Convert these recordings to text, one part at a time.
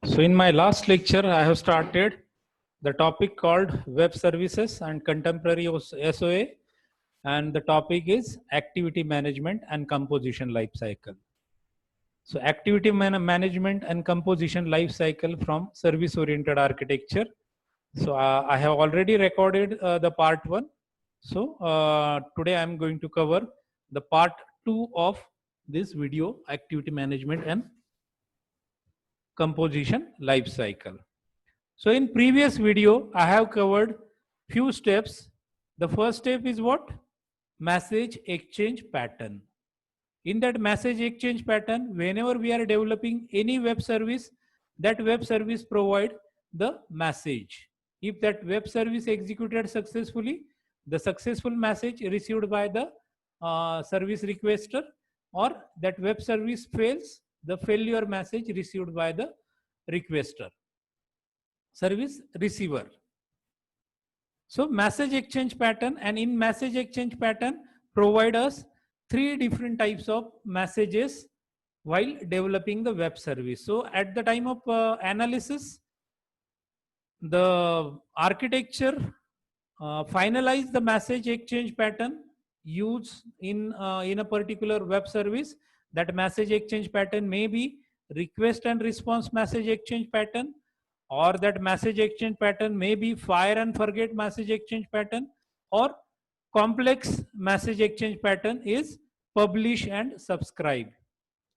So in my last lecture, I have started the topic called web services and contemporary SOA, and the topic is activity management and composition life cycle. So activity management and composition life cycle from service oriented architecture. So I have already recorded the part 1. So today I am going to cover the part 2 of this video, activity management and composition life cycle. So in previous video, I have covered few steps. The first step is what? Message exchange pattern. In that message exchange pattern, whenever we are developing any web service, that web service provide the message. If that web service executed successfully, the successful message received by the service requester, or that web service fails, the failure message received by the requester, service receiver. So message exchange pattern, and in message exchange pattern provide us 3 different types of messages while developing the web service. So at the time of analysis, the architecture finalize the message exchange pattern used in a particular web service. That message exchange pattern may be request and response message exchange pattern, or that message exchange pattern may be fire and forget message exchange pattern, or complex message exchange pattern is publish and subscribe.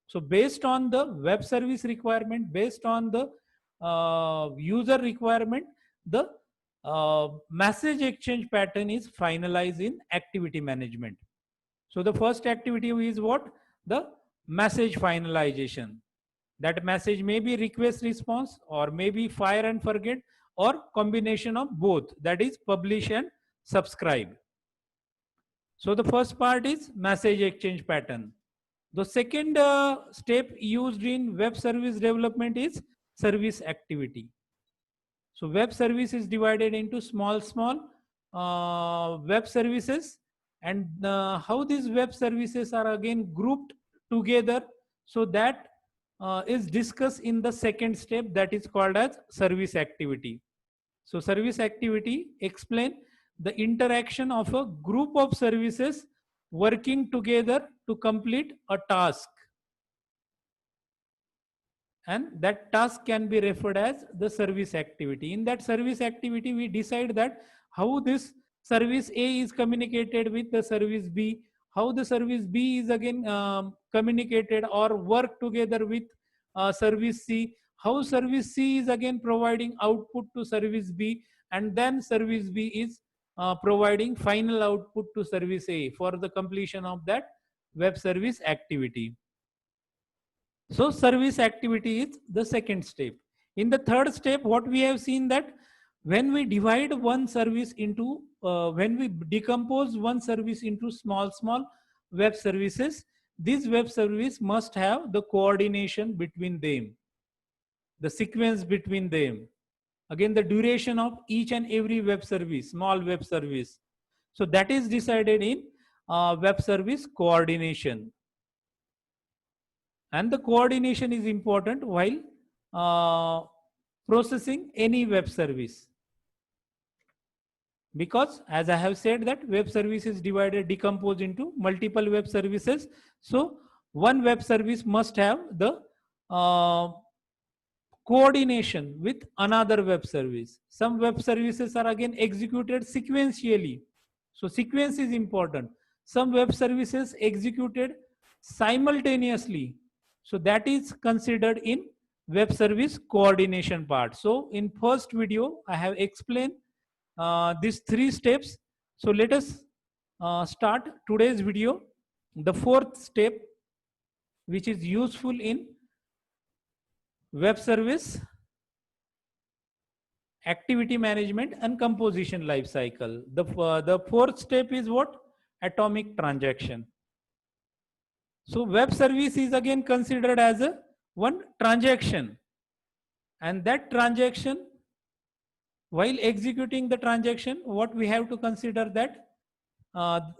So based on the web service requirement, based on the user requirement, the message exchange pattern is finalized in activity management. So the first activity is what? The message finalization. That message may be request response, or maybe fire and forget, or combination of both, that is publish and subscribe. So the first part is message exchange pattern. The second step used in web service development is service activity. So web service is divided into small web services, and how these web services are again grouped together, so that is discussed in the second step, that is called as service activity. So service activity explain the interaction of a group of services working together to complete a task, and that task can be referred as the service activity. In that service activity, we decide that how this service A is communicated with the service B, how the service B is again communicated or work together with service C, how service C is again providing output to service B, and then service B is providing final output to service A for the completion of that web service activity. So service activity is the second step. In the third step, what we have seen that when we divide one service into, when we decompose one service into small web services, this web service must have the coordination between them, the sequence between them. Again, the duration of each and every web service, small web service. So that is decided in web service coordination. And the coordination is important while processing any web service, because as I have said that web service is decomposed into multiple web services. So one web service must have the coordination with another web service. Some web services are again executed sequentially, so sequence is important. Some web services executed simultaneously, so that is considered in web service coordination part. So in first video, I have explained these 3 steps. So let us start today's video. The fourth step, which is useful in web service activity management and composition life cycle. The fourth step is what? Atomic transaction. So web service is again considered as a one transaction, and that transaction, while executing the transaction, what we have to consider that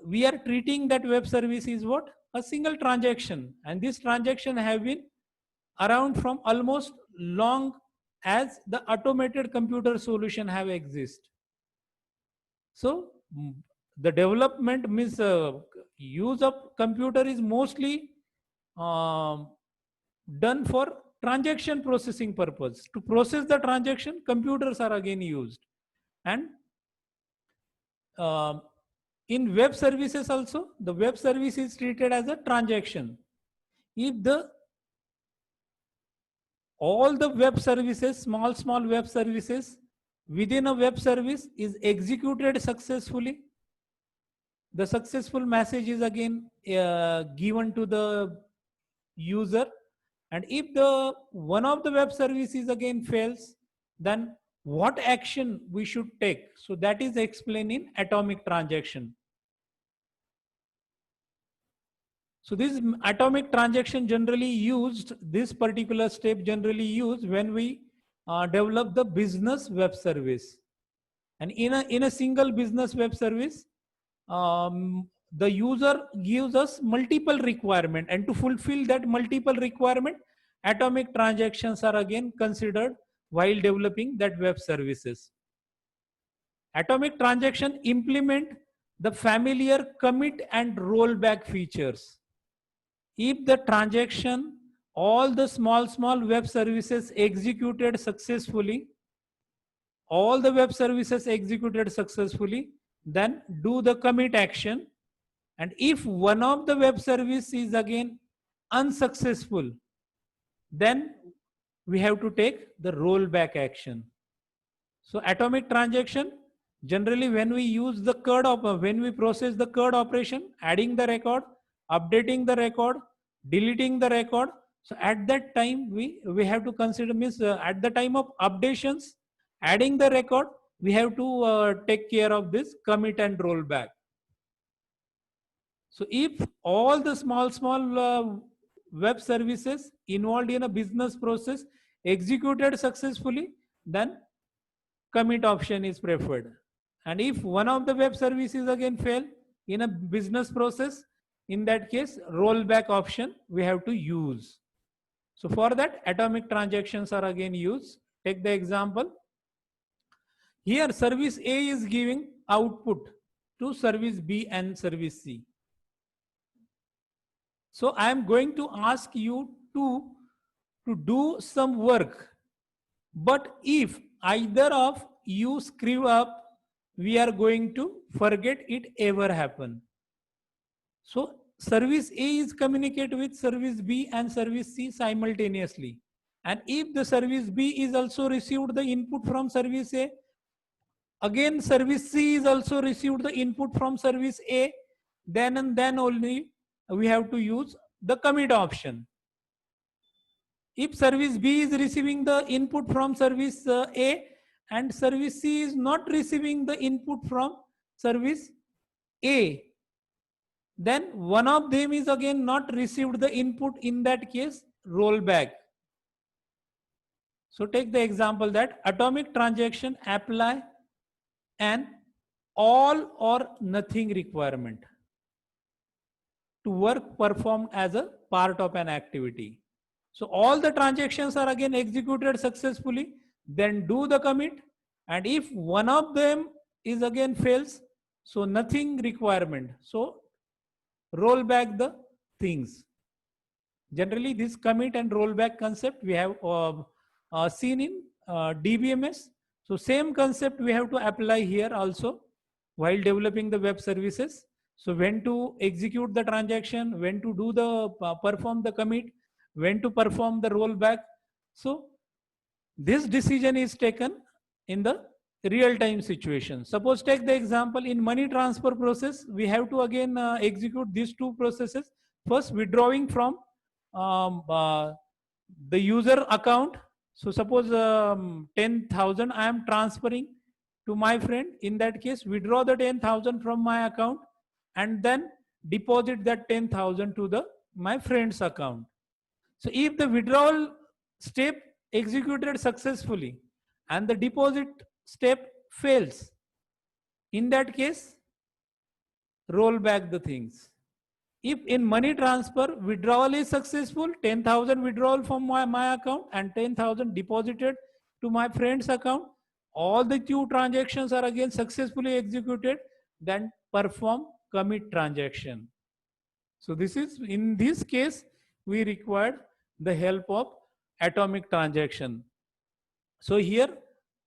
we are treating that web service is what? A single transaction, and this transaction have been around from almost long as the automated computer solution have exist. So the development means use of computer is mostly um, done for transaction processing purpose. To process the transaction, computers are again used. And um in web services also, the web service is treated as a transaction. If the all the web services, small web services within a web service is executed successfully, the successful message is again given to the user. And if the one of the web services again fails, then what action we should take? So that is explained in atomic transaction. So this atomic transaction generally used, this particular step generally used when we develop the business web service. And in a single business web service, the user gives us multiple requirement, and to fulfill that multiple requirement, atomic transactions are again considered while developing that web services. Atomic transaction implement the familiar commit and rollback features. If the transaction, all the small web services executed successfully, all the web services executed successfully, then do the commit action. And if one of the web service is again unsuccessful, then we have to take the rollback action. So atomic transaction, generally when we use the CURD, when we process the CURD operation, adding the record, updating the record, deleting the record. So at that time, we have to consider, means at the time of updations, adding the record, we have to take care of this commit and rollback. So if all the small web services involved in a business process executed successfully, then commit option is preferred. And if one of the web services again fail in a business process, in that case, rollback option we have to use. So for that, atomic transactions are again used. Take the example. Here service A is giving output to service B and service C. So I am going to ask you to do some work. But if either of you screw up, we are going to forget it ever happen. So service A is communicate with service B and service C simultaneously. And if the service B is also received the input from service A, again service C is also received the input from service A, then and then only we have to use the commit option. If service B is receiving the input from service A and service C is not receiving the input from service A, then one of them is again not received the input, in that case rollback. So take the example that atomic transaction apply an all or nothing requirement to work performed as a part of an activity. So all the transactions are again executed successfully, then do the commit. And if one of them is again fails, so nothing requirement. So roll back the things. Generally this commit and rollback concept we have seen in DBMS. So same concept we have to apply here also while developing the web services. So when to execute the transaction, when to do the perform the commit, when to perform the rollback. So this decision is taken in the real-time situation. Suppose take the example in money transfer process, we have to again execute these two processes. First, withdrawing from the user account. So suppose 10,000 I am transferring to my friend. In that case, withdraw the 10,000 from my account and then deposit that 10,000 to my friend's account. So if the withdrawal step executed successfully and the deposit step fails, in that case, roll back the things. If in money transfer withdrawal is successful, 10,000 withdrawal from my account and 10,000 deposited to my friend's account, all the two transactions are again successfully executed, then perform commit transaction. So this is, in this case, we required the help of atomic transaction. So here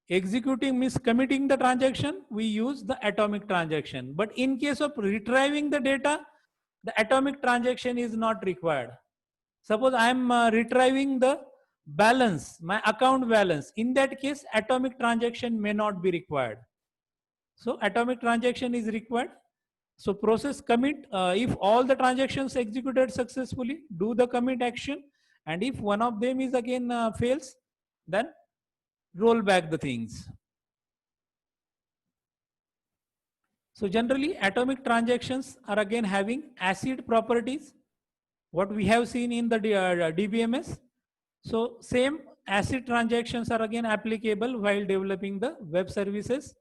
executing means committing the transaction, we use the atomic transaction. But in case of retrieving the data, the atomic transaction is not required. Suppose I am retrieving the balance, my account balance. In that case, atomic transaction may not be required. So atomic transaction is required. So process commit, if all the transactions executed successfully, do the commit action. And if one of them is again fails, then roll back the things. So generally atomic transactions are again having ACID properties, what we have seen in the DBMS. So same ACID transactions are again applicable while developing the web services.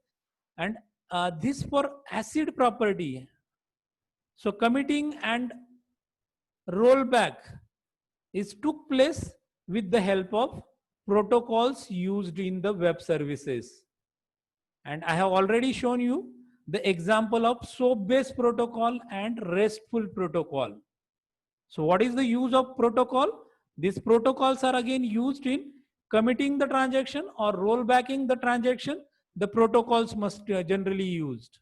And this for ACID property. So committing and rollback is took place with the help of protocols used in the web services. And I have already shown you the example of SOAP-based protocol and RESTful protocol. So what is the use of protocol? These protocols are again used in committing the transaction or rollbacking the transaction. The protocols must generally used.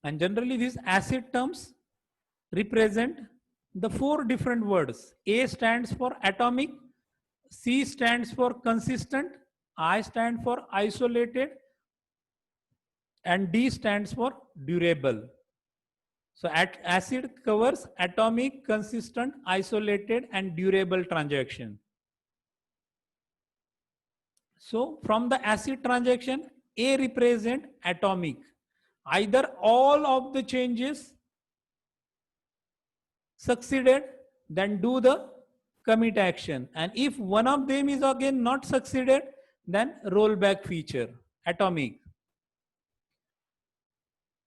And generally these ACID terms represent the four different words. A stands for atomic, C stands for consistent, I stands for isolated, and D stands for durable. So ACID covers atomic, consistent, isolated, and durable transaction. So from the ACID transaction, A represent atomic. Either all of the changes succeeded, then do the commit action. And if one of them is again not succeeded, then rollback feature, atomic.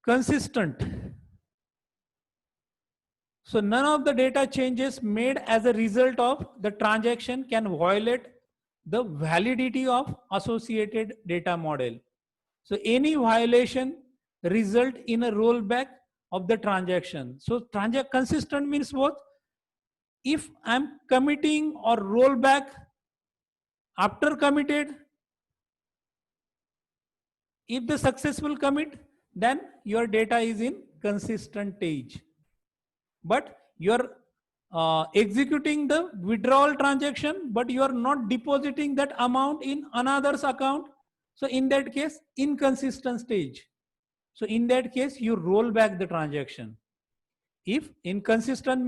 Consistent. So none of the data changes made as a result of the transaction can violate the validity of associated data model. So any violation result in a rollback of the transaction. So consistent means what? If I'm committing or rollback after committed, if the successful commit, then your data is in consistent stage. But you're executing the withdrawal transaction, but you are not depositing that amount in another's account. So in that case, inconsistent stage. So in that case, you roll back the transaction. If inconsistent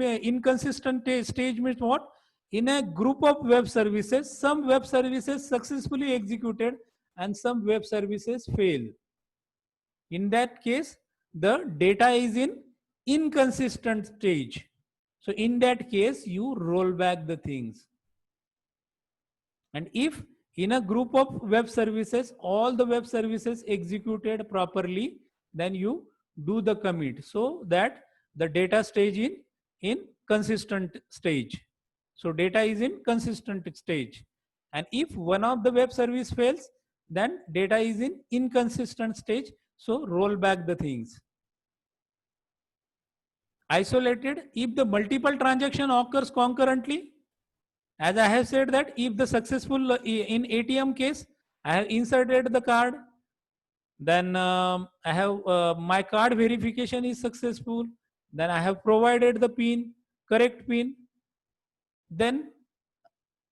stage means what? In a group of web services, some web services successfully executed and some web services fail. In that case, the data is in inconsistent stage. So in that case, you roll back the things. And if in a group of web services, all the web services executed properly, then you do the commit so that the data stage in consistent stage. So data is in consistent stage. And if one of the web service fails, then data is in inconsistent stage. So roll back the things. Isolated, if the multiple transaction occurs concurrently, as I have said that if the successful in ATM case, I have inserted the card, then I have my card verification is successful, then I have provided the PIN, correct PIN, then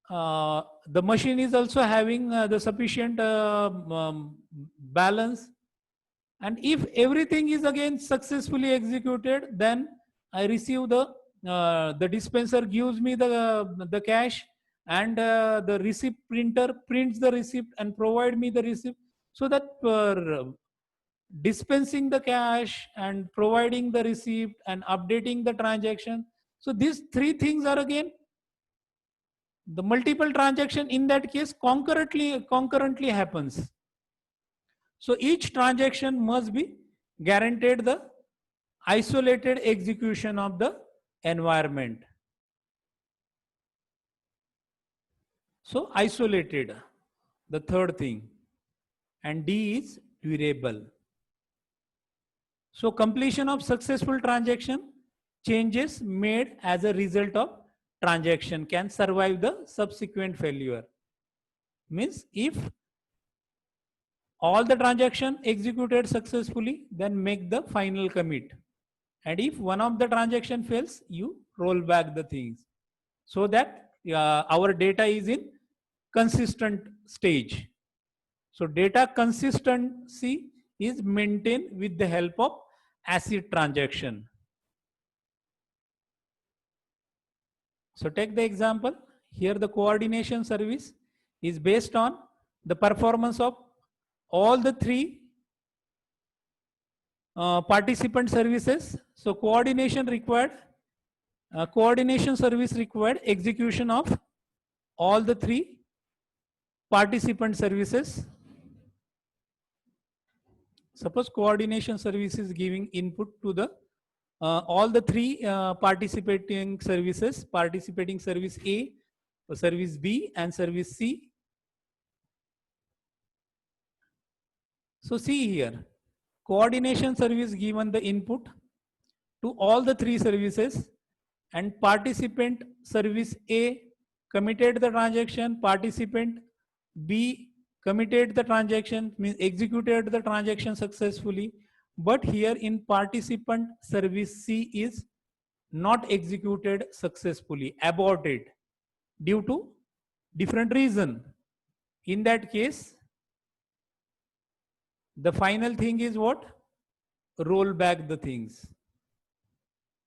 the machine is also having the sufficient balance, and if everything is again successfully executed, then I receive the dispenser gives me the cash, and the receipt printer prints the receipt and provide me the receipt. So that dispensing the cash and providing the receipt and updating the transaction. So these three things are again the multiple transaction, in that case concurrently happens. So each transaction must be guaranteed the isolated execution of the environment. So isolated, the third thing. And D is durable. So completion of successful transaction, changes made as a result of transaction can survive the subsequent failure. Means if all the transaction executed successfully, then make the final commit. And if one of the transaction fails, you roll back the things so that our data is in consistent stage. So data consistency is maintained with the help of ACID transaction. So take the example. Here the coordination service is based on the performance of all the three participant services. So coordination service required execution of all the three participant services. Suppose coordination service is giving input to the all the three participating services, participating service A, service B and service C. So see here, coordination service given the input to all the three services, and participant service A committed the transaction, participant B committed the transaction, means executed the transaction successfully. But here in participant service C is not executed successfully, aborted due to different reason. In that case, the final thing is what? Roll back the things.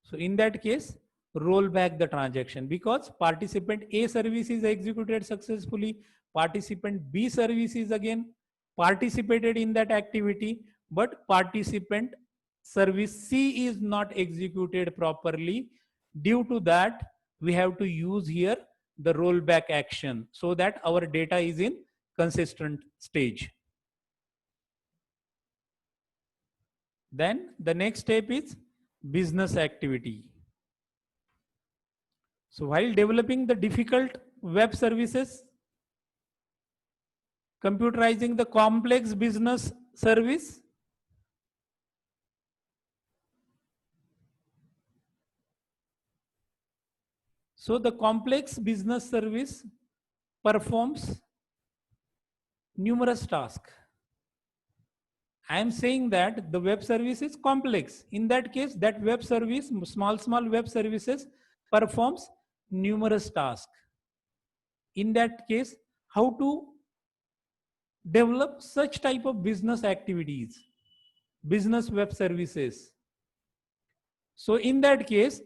So in that case, roll back the transaction because participant A service is executed successfully, participant B service is again participated in that activity, but participant service C is not executed properly. Due to that, we have to use here the rollback action so that our data is in consistent stage. Then the next step is business activity. So while developing the difficult web services, computerizing the complex business service, so the complex business service performs numerous tasks. I am saying that the web service is complex. In that case, that web service, small web services performs numerous tasks. In that case, how to develop such type of business activities, business web services? So in that case,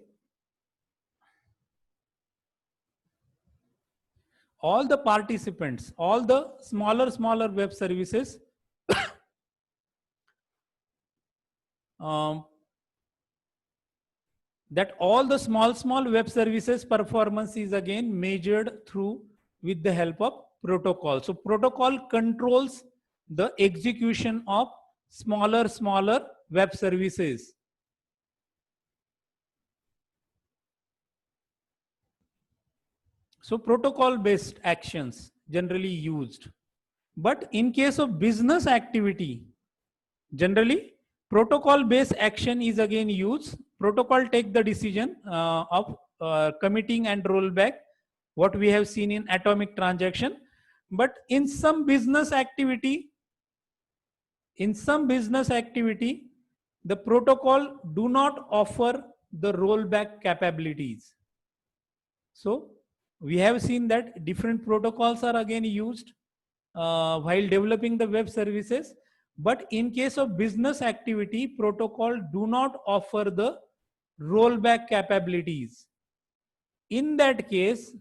all the participants, all the smaller web services that all the small web services performance is again measured through with the help of protocol. So protocol controls the execution of smaller web services. So protocol based actions generally used. But in case of business activity, generally protocol based action is again used. Protocol take the decision of committing and rollback, what we have seen in atomic transaction. But in some business activity, the protocol do not offer the rollback capabilities. So we have seen that different protocols are again used while developing the web services. But in case of business activity, protocol do not offer the rollback capabilities. In that case,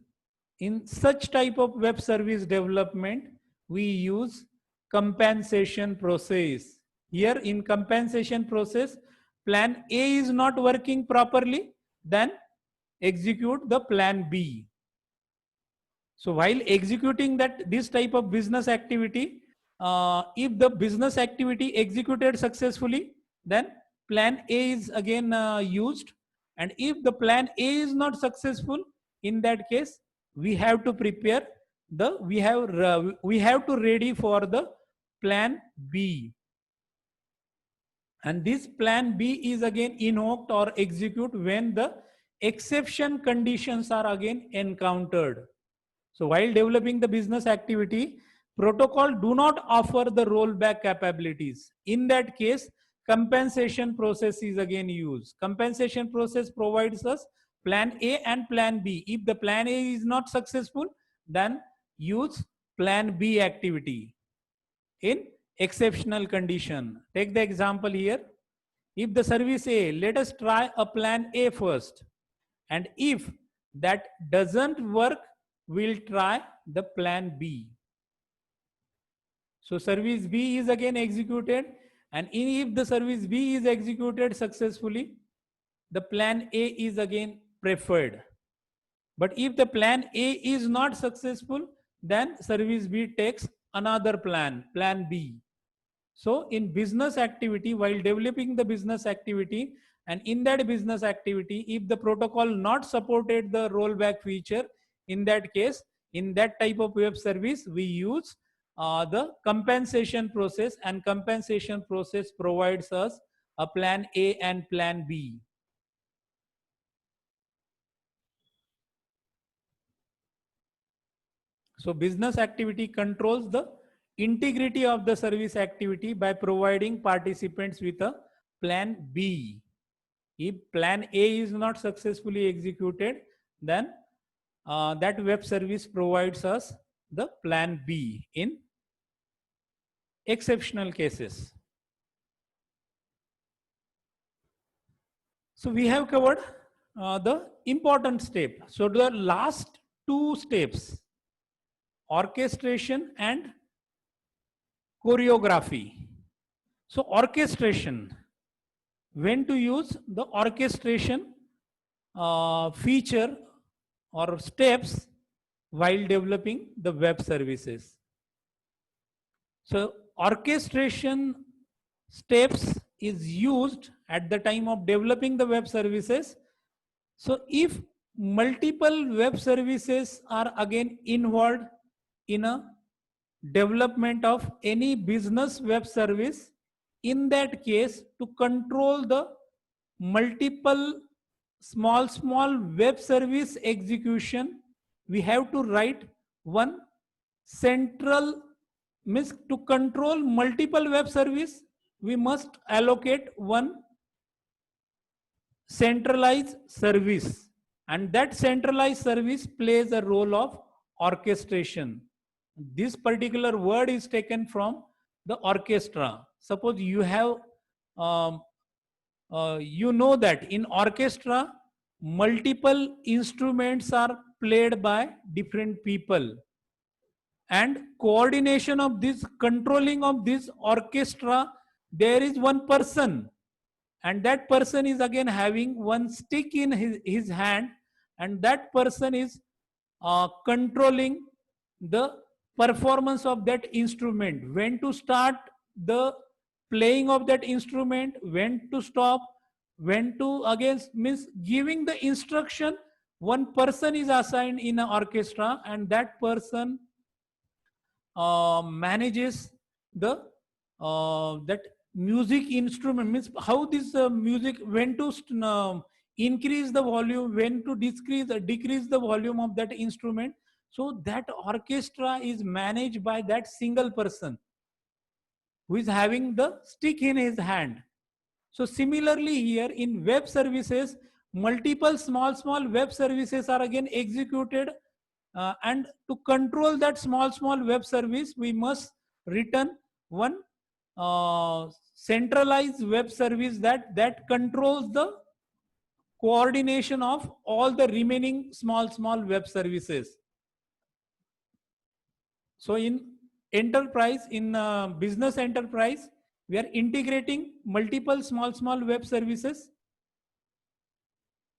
in such type of web service development, we use compensation process. Here in compensation process, plan A is not working properly, then execute the plan B. So while executing this type of business activity, if the business activity executed successfully, then plan A is again used. And if the plan A is not successful, in that case, we have to prepare we have to ready for the plan B. And this plan B is again invoked or execute when the exception conditions are again encountered. So while developing the business activity, protocol do not offer the rollback capabilities. In that case, compensation process is again used. Compensation process provides us plan A and plan B. If the plan A is not successful, then use plan B activity in exceptional condition. Take the example here. If the service A, let us try a plan A first. And if that doesn't work, we'll try the plan B. So service B is again executed, and if the service B is executed successfully, the plan A is again preferred. But if the plan A is not successful, then service B takes another plan, plan B. So in business activity, while developing the business activity, and in that business activity, if the protocol not supported the rollback feature, in that case, in that type of web service, we use the compensation process, and compensation process provides us a plan A and plan B. So business activity controls the integrity of the service activity by providing participants with a plan B. If plan A is not successfully executed, then that web service provides us the plan B in exceptional cases. So we have covered the important step. So the last two steps, orchestration and choreography. So orchestration, when to use the orchestration feature or steps while developing the web services. So orchestration steps is used at the time of developing the web services. So if multiple web services are again involved in a development of any business web service, in that case, to control the multiple small web service execution, we have to write one central, means to control multiple web service, we must allocate one centralized service, and that centralized service plays a role of orchestration. This particular word is taken from the orchestra. Suppose you have you know that in orchestra multiple instruments are played by different people, and coordination of this, controlling of this orchestra, there is one person, and that person is again having one stick in his hand, and that person is controlling the performance of that instrument, when to start the playing of that instrument, when to stop, when to again, means giving the instruction. One person is assigned in an orchestra, and that person manages the that music instrument, means how this music, when to increase the volume, when to decrease the volume of that instrument. So that orchestra is managed by that single person who is having the stick in his hand. So similarly here in web services, multiple small web services are again executed, and to control that small web service, we must return one centralized web service that controls the coordination of all the remaining small web services. So in enterprise, in business enterprise, we are integrating multiple small web services,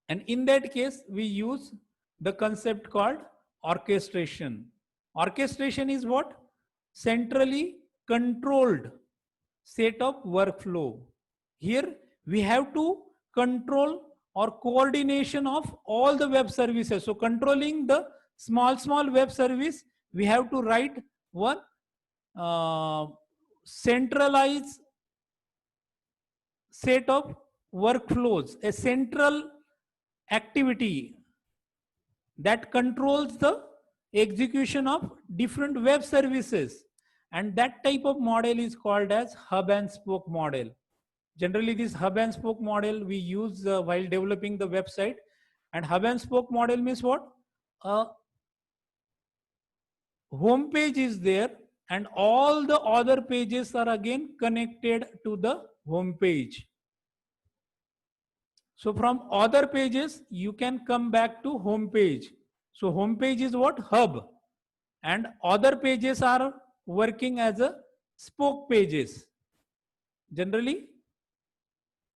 and in that case we use the concept called orchestration. Orchestration is what? Centrally controlled set of workflow. Here we have to control or coordination of all the web services. So controlling the small web service, we have to write one centralized set of workflows, a central activity that controls the execution of different web services, and that type of model is called as hub and spoke model. Generally this hub and spoke model we use while developing the website. And hub and spoke model means what? A home page is there and all the other pages are again connected to the home page. So from other pages you can come back to home page. So home page is what? Hub, and other pages are working as a spoke pages. Generally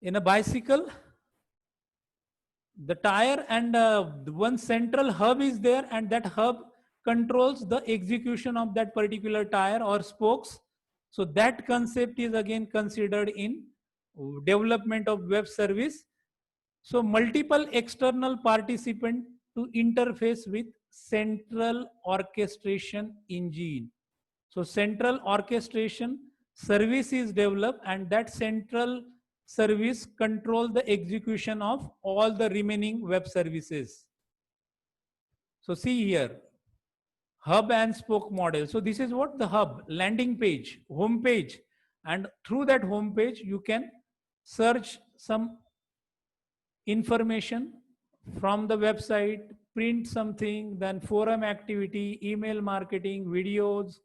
in a bicycle, the tire and one central hub is there, and that hub controls the execution of that particular tire or spokes. So that concept is again considered in development of web service. So multiple external participant to interface with central orchestration engine. So central orchestration service is developed, and that central service control the execution of all the remaining web services. So see here, hub and spoke model. So this is what the hub, landing page, home page, and through that home page you can search some information from the website, print something, then forum activity, email marketing, videos,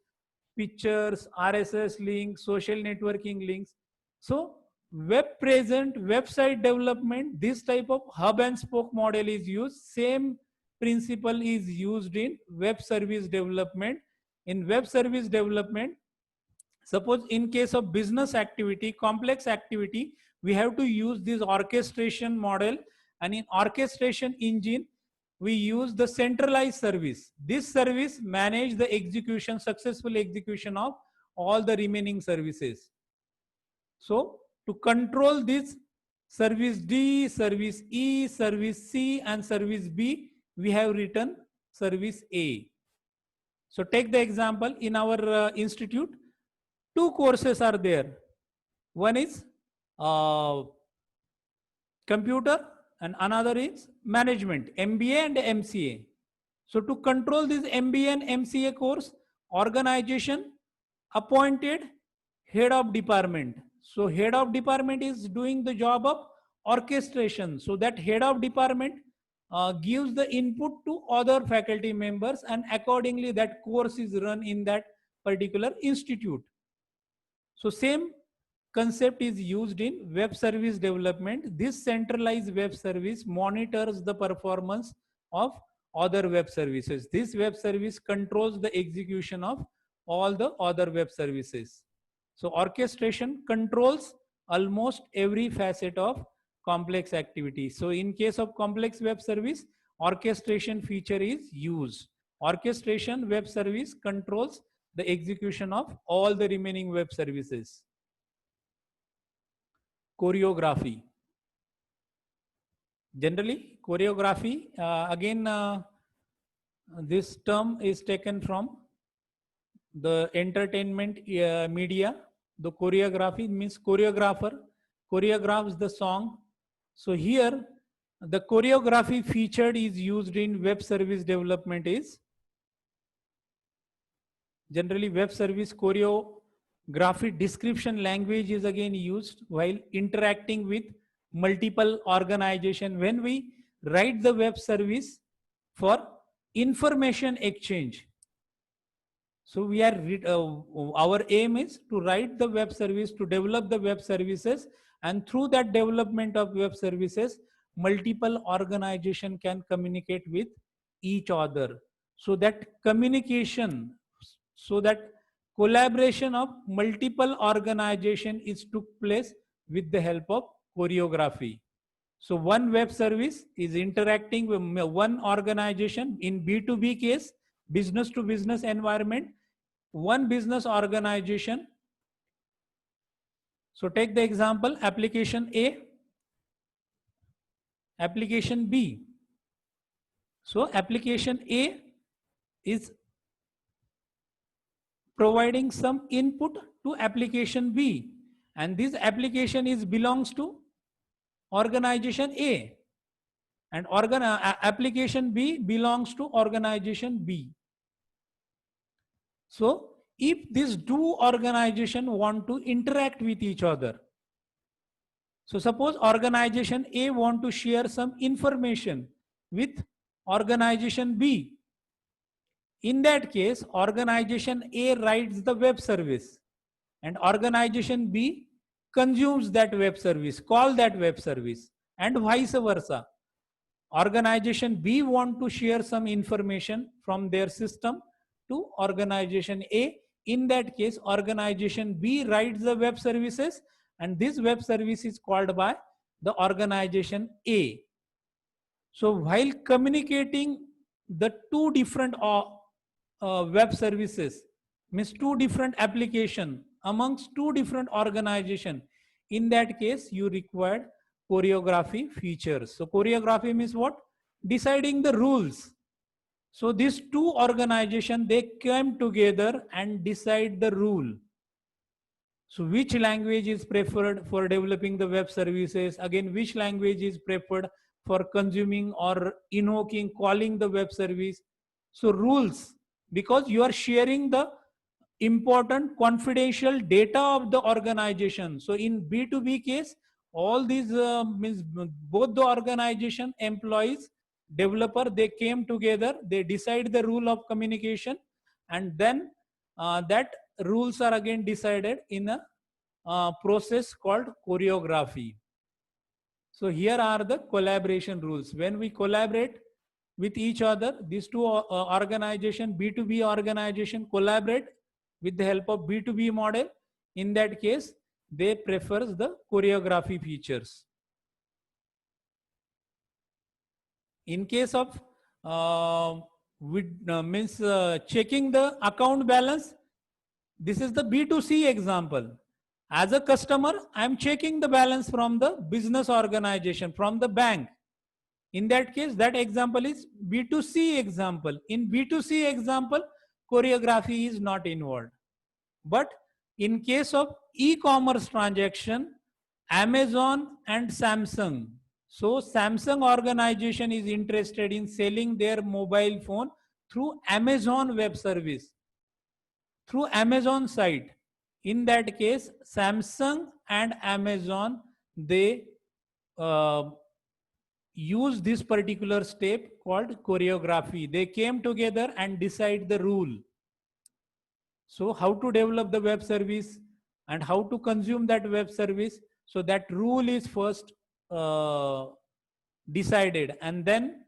pictures, RSS links, social networking links. So web present, website development, this type of hub and spoke model is used. Same principle is used in web service development. In web service development, suppose in case of business activity, complex activity, we have to use this orchestration model, and in orchestration engine we use the centralized service. This service manage the execution, successful execution of all the remaining services. So to control this service D, service E, service C and service B, we have written service A. So take the example in our institute, two courses are there. One is computer and another is management, MBA and MCA. So to control this MBA and MCA course, organization appointed head of department. So head of department is doing the job of orchestration. So that head of department gives the input to other faculty members, and accordingly that course is run in that particular institute. So same concept is used in web service development. This centralized web service monitors the performance of other web services. This web service controls the execution of all the other web services. So orchestration controls almost every facet of complex activity. So in case of complex web service, orchestration feature is used. Orchestration web service controls the execution of all the remaining web services. Choreography. Generally, choreography, this term is taken from the entertainment media. The choreography means choreographer choreographs the song. So here the choreography featured is used in web service development is generally web service choreography description language is again used while interacting with multiple organization. When we write the web service for information exchange, so we are our aim is to write the web service, to develop the web services, and through that development of web services, multiple organization can communicate with each other. So that communication, so that collaboration of multiple organization is took place with the help of choreography. So one web service is interacting with one organization. In B2B case, business to business environment, one business organization. So take the example, application A, application B. So application A is providing some input to application B, and this application is belongs to organization A, and application B belongs to organization B. So if these two organizations want to interact with each other, so suppose organization A want to share some information with organization B. In that case, organization A writes the web service and organization B consumes that web service, call that web service, and vice versa. Organization B want to share some information from their system to organization A. In that case, organization B writes the web services and this web service is called by the organization A. So while communicating the two different web services, means two different application amongst two different organization, in that case you required choreography features. So choreography means what? Deciding the rules. So these two organizations, they came together and decide the rule. So which language is preferred for developing the web services? Again, which language is preferred for consuming or invoking, calling the web service? So rules, because you are sharing the important confidential data of the organization. So in B2B case, all these means both the organization, employees, developer, they came together, they decide the rule of communication, and then that rules are again decided in a process called choreography. So here are the collaboration rules. When we collaborate with each other, these two organization, B2B organization, collaborate with the help of B2B model. In that case, they prefers the choreography features. In case of checking the account balance, this is the B2C example. As a customer, I am checking the balance from the business organization, from the bank. In that case, that example is B2C example. In B2C example, choreography is not involved. But in case of e-commerce transaction, Amazon and Samsung. So Samsung organization is interested in selling their mobile phone through Amazon web service, through Amazon site. In that case, Samsung and Amazon, they use this particular step called choreography. They came together and decide the rule. So how to develop the web service and how to consume that web service. So that rule is first decided and then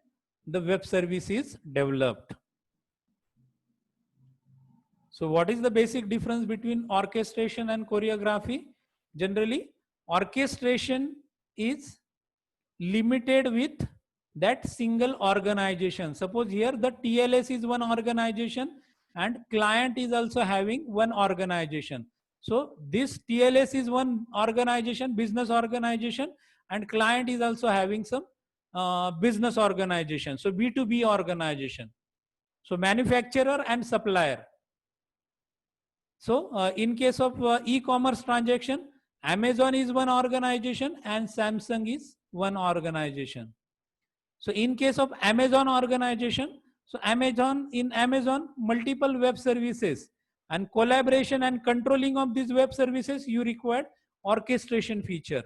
the web service is developed. So what is the basic difference between orchestration and choreography? Generally, orchestration is limited with that single organization. Suppose here the TLS is one organization and client is also having one organization. So this TLS is one organization, business organization, and client is also having some business organization. So B2B organization. So manufacturer and supplier. So in case of e-commerce transaction, Amazon is one organization and Samsung is one organization. So in case of Amazon organization, so in Amazon, multiple web services and collaboration and controlling of these web services, you require orchestration feature.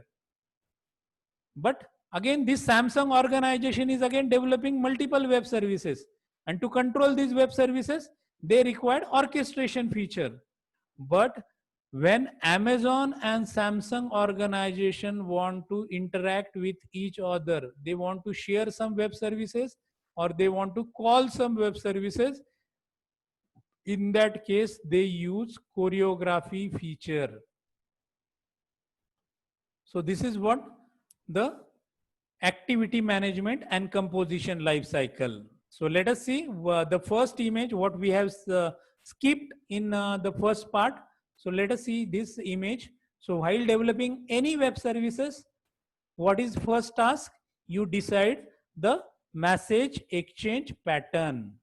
But again, this Samsung organization is again developing multiple web services, and to control these web services, they required orchestration feature. But when Amazon and Samsung organization want to interact with each other, they want to share some web services or they want to call some web services, in that case they use choreography feature. So this is what the activity management and composition life cycle. So let us see the first image, what we have skipped in the first part. So let us see this image. So while developing any web services, what is first task? You decide the message exchange pattern.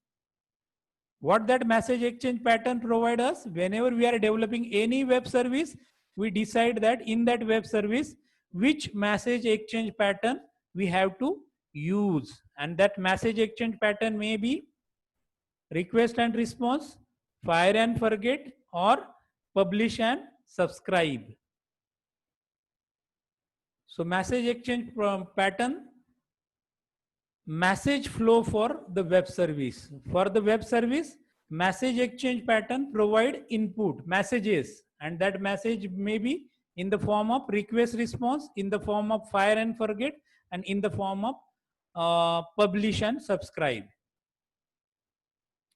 What that message exchange pattern provide us, whenever we are developing any web service, we decide that in that web service which message exchange pattern we have to use, and that message exchange pattern may be request and response, fire and forget, or publish and subscribe. So message exchange pattern, message flow for the web service. For the web service, message exchange pattern provide input messages, and that message may be in the form of request response, in the form of fire and forget, and in the form of publish and subscribe.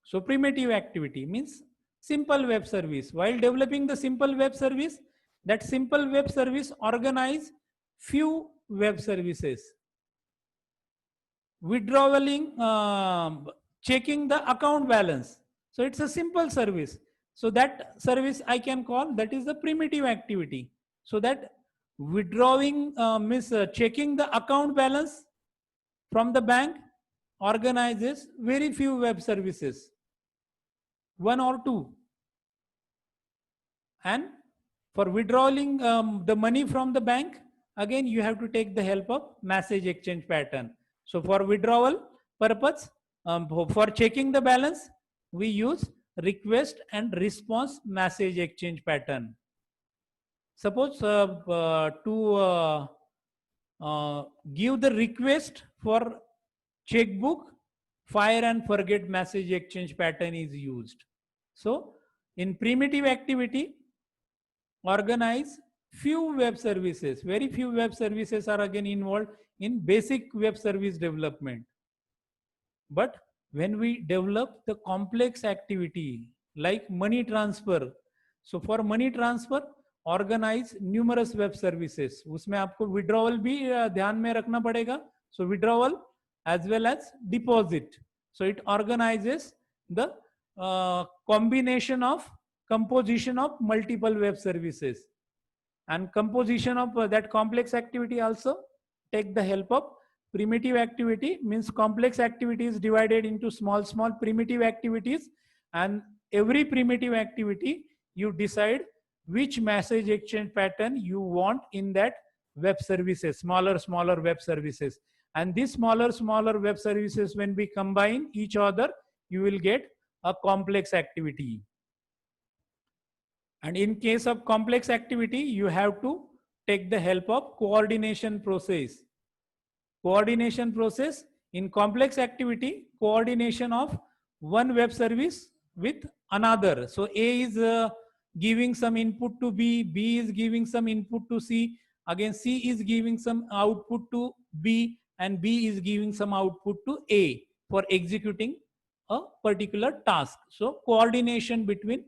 So primitive activity means simple web service. While developing the simple web service, that simple web service organize few web services. Withdrawing, checking the account balance. So it's a simple service. So that service I can call, that is the primitive activity. So that withdrawing means checking the account balance from the bank organizes very few web services, one or two. And for withdrawing the money from the bank, again you have to take the help of message exchange pattern. So for withdrawal purpose, for checking the balance, we use request and response message exchange pattern. Suppose to give the request for checkbook, fire and forget message exchange pattern is used. So in primitive activity, organize few web services. Very few web services are again involved in basic web service development. But when we develop the complex activity like money transfer, so for money transfer, organize numerous web services. उसमें आपको withdrawal भी ध्यान में रखना पड़ेगा. So withdrawal as well as deposit. So it organizes the combination of composition of multiple web services, and composition of that complex activity also take the help of primitive activity. Means complex activity is divided into small primitive activities, and every primitive activity you decide which message exchange pattern you want in that web services, smaller web services. And these smaller web services, when we combine each other, you will get a complex activity. And in case of complex activity, you have to take the help of coordination process. Coordination process in complex activity, coordination of one web service with another. So A is giving some input to B, B is giving some input to C, again C is giving some output to B, and B is giving some output to A for executing a particular task. So coordination between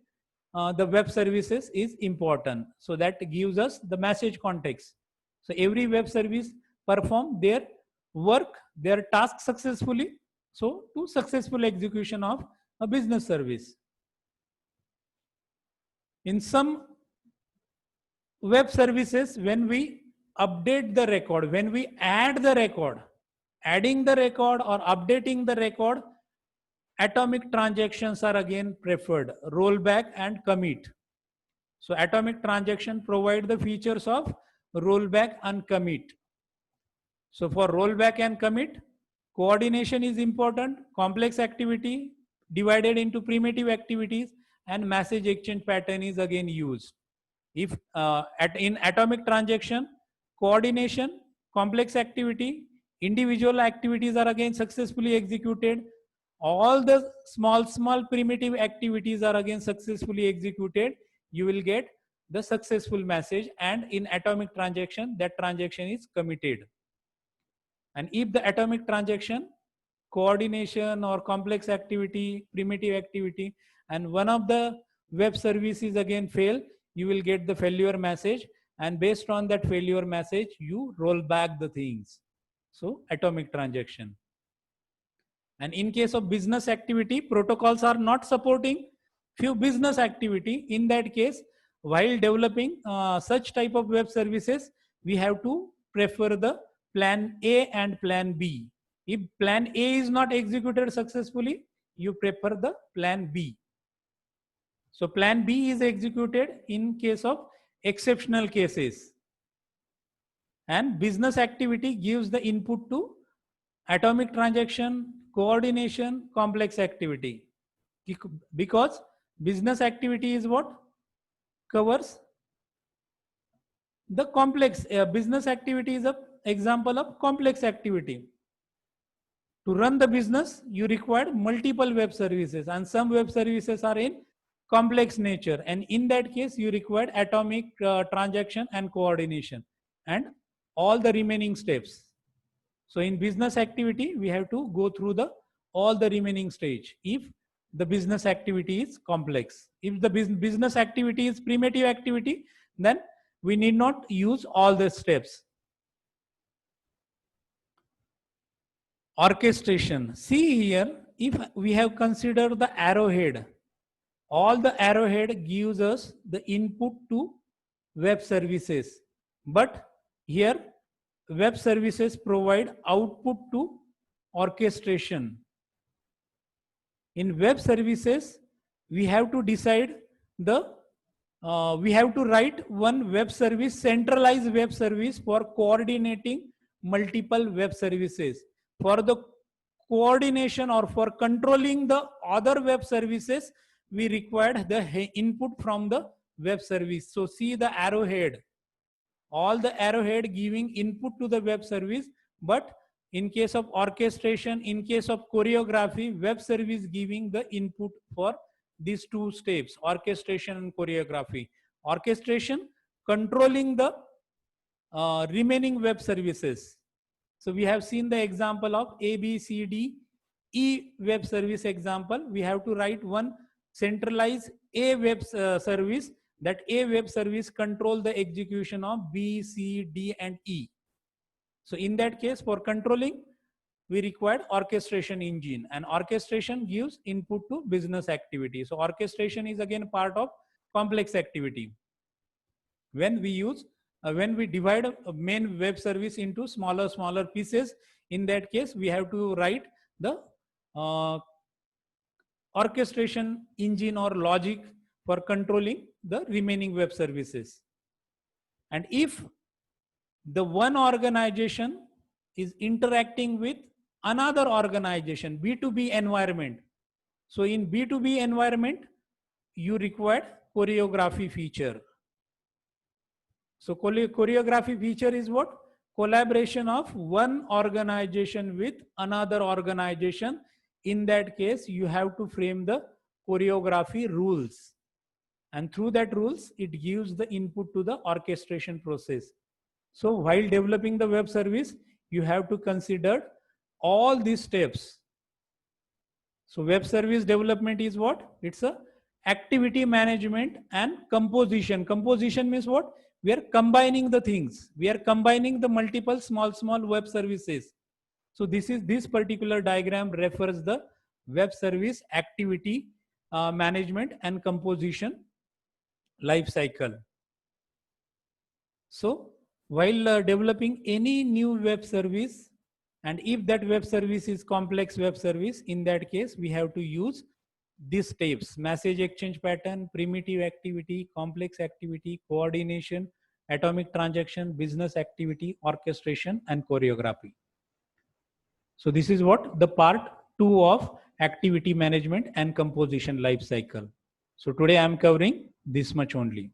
the web services is important. So that gives us the message context. So every web service perform their work, their task successfully. So to successful execution of a business service. In some web services, when we update the record, when we add the record, adding the record or updating the record, atomic transactions are again preferred, rollback and commit. So atomic transaction provide the features of rollback and commit. So for rollback and commit, coordination is important, complex activity divided into primitive activities, and message exchange pattern is again used. If in atomic transaction, coordination, complex activity, individual activities are again successfully executed, all the small primitive activities are again successfully executed, you will get the successful message, and in atomic transaction, that transaction is committed. And if the atomic transaction, coordination or complex activity, primitive activity, and one of the web services again fail, you will get the failure message, and based on that failure message, you roll back the things. So atomic transaction. And in case of business activity, protocols are not supporting few business activity. In that case, while developing such type of web services, we have to prefer the plan A and plan B. If plan A is not executed successfully, you prepare the plan B. So plan B is executed in case of exceptional cases. And business activity gives the input to atomic transaction, coordination, complex activity. Because business activity is what? Covers the complex. Business activity is an example of complex activity. To run the business, you require multiple web services, and some web services are in complex nature, and in that case you require atomic transaction and coordination and all the remaining steps. So in business activity we have to go through the all the remaining stage if the business activity is complex. If the business activity is primitive activity, then we need not use all the steps. Orchestration. See here, if we have considered the arrowhead, all the arrowhead gives us the input to web services. But here, web services provide output to orchestration. In web services, we have to decide we have to write one web service, centralized web service for coordinating multiple web services. For the coordination or for controlling the other web services, we required the input from the web service. So see the arrowhead, all the arrowhead giving input to the web service, but in case of orchestration, in case of choreography, web service giving the input for these two steps, orchestration and choreography. Orchestration controlling the remaining web services. So we have seen the example of A, B, C, D, E web service example. We have to write one centralized A web service. That A web service control the execution of B, C, D and E. So in that case, for controlling, we required orchestration engine, and orchestration gives input to business activity. So orchestration is again part of complex activity. When we use when we divide a main web service into smaller pieces, in that case we have to write the orchestration engine or logic for controlling the remaining web services. And if the one organization is interacting with another organization, B2B environment, so in B2B environment you require choreography feature. So choreography feature is what? Collaboration of one organization with another organization. In that case, you have to frame the choreography rules. And through that rules, it gives the input to the orchestration process. So while developing the web service, you have to consider all these steps. So web service development is what? It's a activity management and composition. Composition means what? We are combining the things. We are combining the multiple small web services. So this particular diagram refers the web service activity management and composition life cycle. So while developing any new web service, and if that web service is complex web service, in that case we have to use these steps: message exchange pattern, primitive activity, complex activity, coordination, atomic transaction, business activity, orchestration and choreography. So this is what the part 2 of activity management and composition life cycle. So today I am covering this much only.